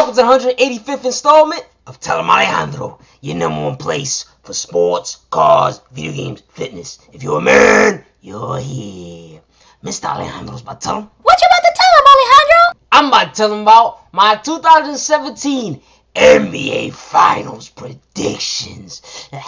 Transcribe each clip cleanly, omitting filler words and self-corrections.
Welcome to the 185th installment of Tell Em Alejandro, your number one place for sports, cars, video games, fitness. If you're a man, you're here. Mr. Alejandro's about to tell him. What you about to tell him, Alejandro? I'm about to tell him about my 2017 NBA Finals predictions. Tell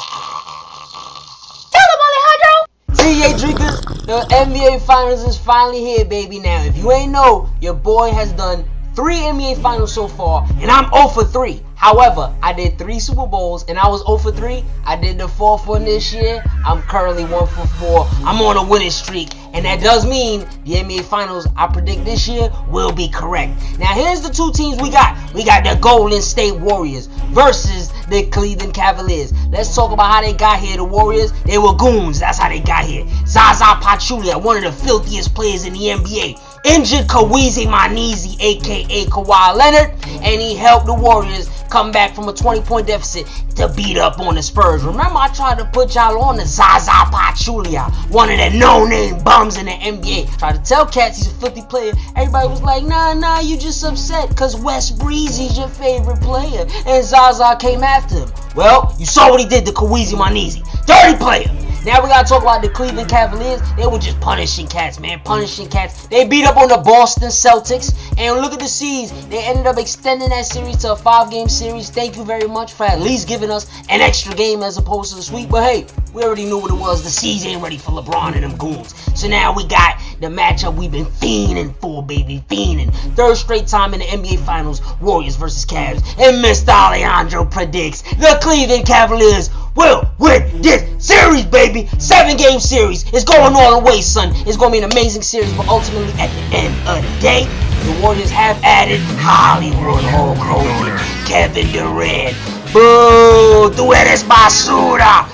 him, Alejandro. CJ Drinkers, the NBA Finals is finally here, baby. Now, if you ain't know, your boy has done 3 NBA Finals so far, and I'm 0 for 3. However, I did 3 Super Bowls, and I was 0 for 3. I did the 4th one this year. I'm currently 1 for 4. I'm on a winning streak, and that does mean the NBA Finals I predict this year will be correct. Now, here's the 2 teams we got. We got the Golden State Warriors versus the Cleveland Cavaliers. Let's talk about how they got here. The Warriors, they were goons. That's how they got here. Zaza Pachulia, one of the filthiest players in the NBA, injured Kawheezi, Neezi, a.k.a. Kawhi Leonard, and he helped the Warriors come back from a 20-point deficit to beat up on the Spurs. Remember, I tried to put y'all on the Zaza Pachulia, one of the no-name bums in the NBA. Tried to tell cats he's a filthy player. Everybody was like, nah, you just upset because Wes Breezy's your favorite player, and Zaza came after him. Well, you saw what he did to Kawheezi, Neezi. Dirty player. Now we gotta talk about the Cleveland Cavaliers. They were just punishing cats, man. Punishing cats. They beat up on the Boston Celtics. And look at the series. They ended up extending that series to a 5-game series. Thank you very much for at least giving us an extra game as opposed to the sweep. But hey, we already knew what it was. The seas ain't ready for LeBron and them goons. So now we got the matchup we've been fiending for, baby. Fiending. 3rd straight time in the NBA Finals. Warriors versus Cavs. And Mr. Alejandro predicts the Cleveland Cavaliers will win this series, baby. 7-game series. It's going all the way, son. It's going to be an amazing series, but ultimately, at the end of the day, the Warriors have added Hollywood Hulk Hogan, Kevin Durant. Boo! Tú eres basura!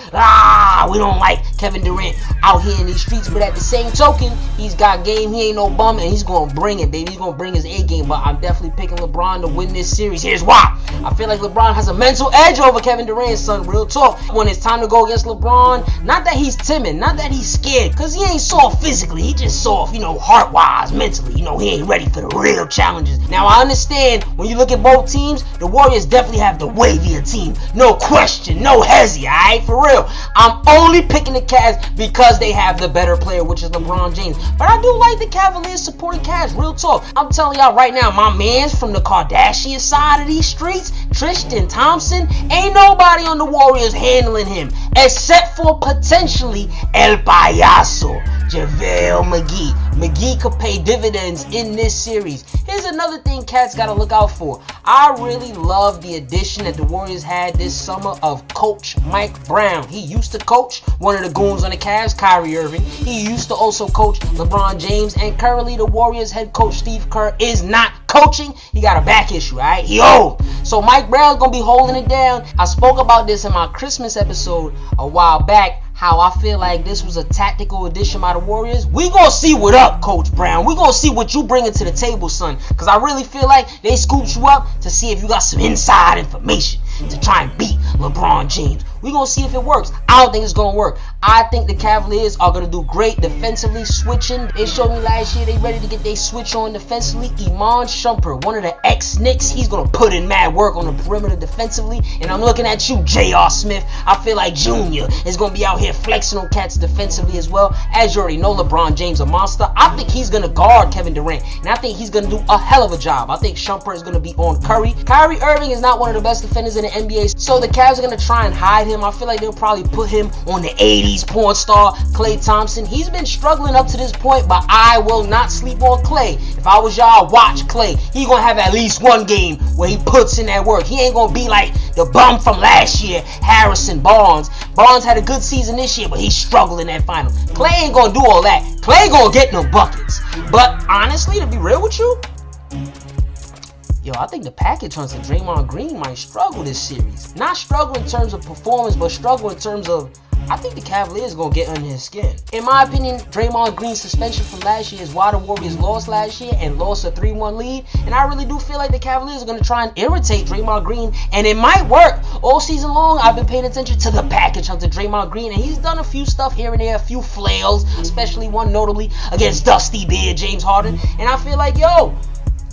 We don't like Kevin Durant out here in these streets, but at the same token, he's got game. He ain't no bum, and he's going to bring it, baby. He's going to bring his A game, but I'm definitely picking LeBron to win this series. Here's why. I feel like LeBron has a mental edge over Kevin Durant, son. Real talk. When it's time to go against LeBron, not that he's timid, not that he's scared, because he ain't soft physically. He just soft, heart-wise, mentally. He ain't ready for the real challenges. Now, I understand when you look at both teams, the Warriors definitely have the wavier team. No question, no hezzy, alright? For real. I'm only picking the Cavs because they have the better player, which is LeBron James. But I do like the Cavaliers supporting Cavs. Real talk. I'm telling y'all right now, my man's from the Kardashian side of these streets, Tristan, Thompson, ain't nobody on the Warriors handling him except for potentially El Payaso, JaVale McGee. McGee could pay dividends in this series. Here's another thing cats got to look out for. I really love the addition that the Warriors had this summer of Coach Mike Brown. He used to coach one of the goons on the Cavs, Kyrie Irving. He used to also coach LeBron James. And currently the Warriors head coach Steve Kerr is not coaching. He got a back issue, alright? He old. So Mike Brown's going to be holding it down. I spoke about this in my Christmas episode a while back, how I feel like this was a tactical addition by the Warriors. We gonna see what up, Coach Brown. We gonna see what you bringing to the table, son. Because I really feel like they scooped you up to see if you got some inside information to try and beat LeBron James. We gonna see if it works. I don't think it's gonna work. I think the Cavaliers are gonna do great defensively, switching. They showed me last year they ready to get their switch on defensively. Iman Shumpert, one of the ex-Knicks, he's gonna put in mad work on the perimeter defensively. And I'm looking at you, J.R. Smith. I feel like Junior is gonna be out here flexing on cats defensively as well. As you already know, LeBron James a monster. I think he's gonna guard Kevin Durant, and I think he's gonna do a hell of a job. I think Shumpert is gonna be on Curry. Kyrie Irving is not one of the best defenders in the NBA, so the Cavs are gonna try and hide him. I feel like they'll probably put him on the 80s pornstar Klay Thompson. He's been struggling up to this point, but I will not sleep on Klay. If I was y'all, watch Klay. He gonna have at least one game where he puts in that work. He ain't gonna be like the bum from last year, Harrison Barnes. Barnes had a good season this year, but he struggled in that final. Klay ain't gonna do all that. Klay gonna get no buckets. But honestly, to be real with you, I think the package hunter Draymond Green might struggle this series. Not struggle in terms of performance, but struggle in terms of, I think the Cavaliers are going to get under his skin. In my opinion, Draymond Green's suspension from last year is why the Warriors lost last year and lost a 3-1 lead. And I really do feel like the Cavaliers are going to try and irritate Draymond Green. And it might work. All season long, I've been paying attention to the package hunter Draymond Green. And he's done a few stuff here and there, a few flails, especially one notably against Dusty Beard James Harden. And I feel like,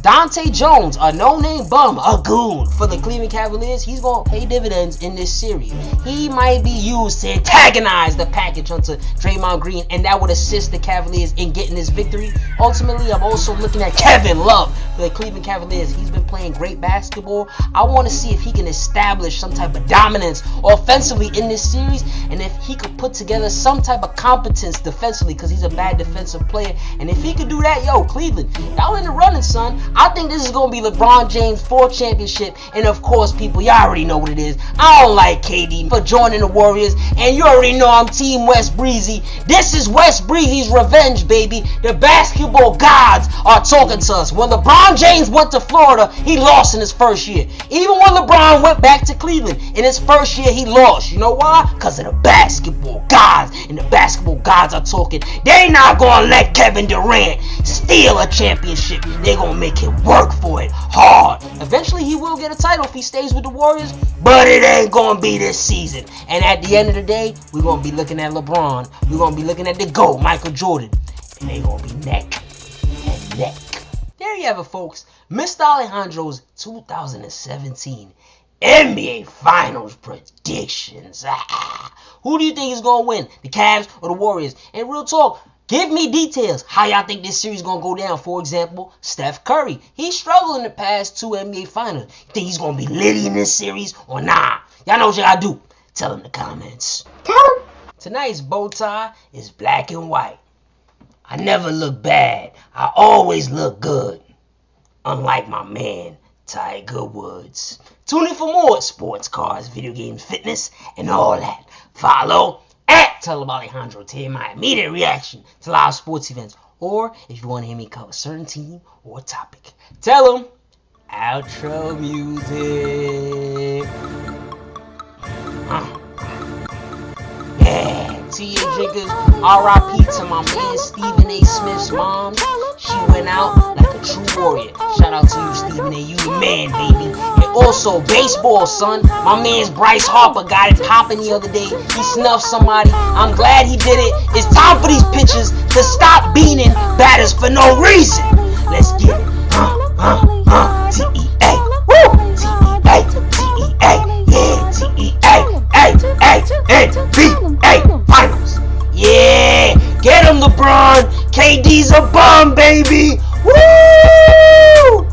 Dahntay Jones, a no-name bum, a goon for the Cleveland Cavaliers, he's going to pay dividends in this series. He might be used to antagonize the package onto Draymond Green, and that would assist the Cavaliers in getting this victory. Ultimately, I'm also looking at Kevin Love for the Cleveland Cavaliers. He's been playing great basketball. I want to see if he can establish some type of dominance offensively in this series, and if he could put together some type of competence defensively, because he's a bad defensive player. And if he could do that, yo, Cleveland, y'all in the running, son. I think this is going to be LeBron James' 4th championship. And of course, people, y'all already know what it is. I don't like KD for joining the Warriors. And you already know I'm Team West Breezy. This is West Breezy's revenge, baby. The basketball gods are talking to us. When LeBron James went to Florida, he lost in his first year. Even when LeBron went back to Cleveland, in his first year, he lost. You know why? Because of the basketball gods. And the basketball gods are talking. They not going to let Kevin Durant steal a championship. They going to make him work for it hard. Eventually he will get a title if he stays with the Warriors, but it ain't gonna be this season. And at the end of the day, we're gonna be looking at LeBron, we're gonna be looking at the GOAT, Michael Jordan, and they gonna be neck and neck. There you have it, folks. Mr. Alejandro's 2017 NBA Finals predictions. Who do you think is gonna win, the Cavs or the Warriors? And real talk, give me details. How y'all think this series gonna go down? For example, Steph Curry. He struggled in the past 2 NBA Finals. You think he's gonna be litty in this series or nah? Y'all know what y'all do. Tell in the comments. Tell him. Tonight's bow tie is black and white. I never look bad. I always look good. Unlike my man, Tiger Woods. Tune in for more sports, cars, video games, fitness, and all that. Follow Tell Em Alejandro to hear my immediate reaction to live sports events, or if you want to hear me cover a certain team or topic. Tell them. Outro music. Yeah, TA drinkers, R.I.P. to my man Stephen A. Smith's mom. She went out like a true warrior. Shout out to you, Stephen A. You the man, baby. And also, baseball, son. My man's Bryce Harper got it popping the other day. He snuffed somebody. I'm glad he did it. It's time for these pitchers to stop beating batters for no reason. Let's get it. T-E-A. Woo! T-E-A. T-E-A. Yeah, T-E-A. A-A-N-B-A. Finals. Yeah. Get him, LeBron. KD's a bum, baby.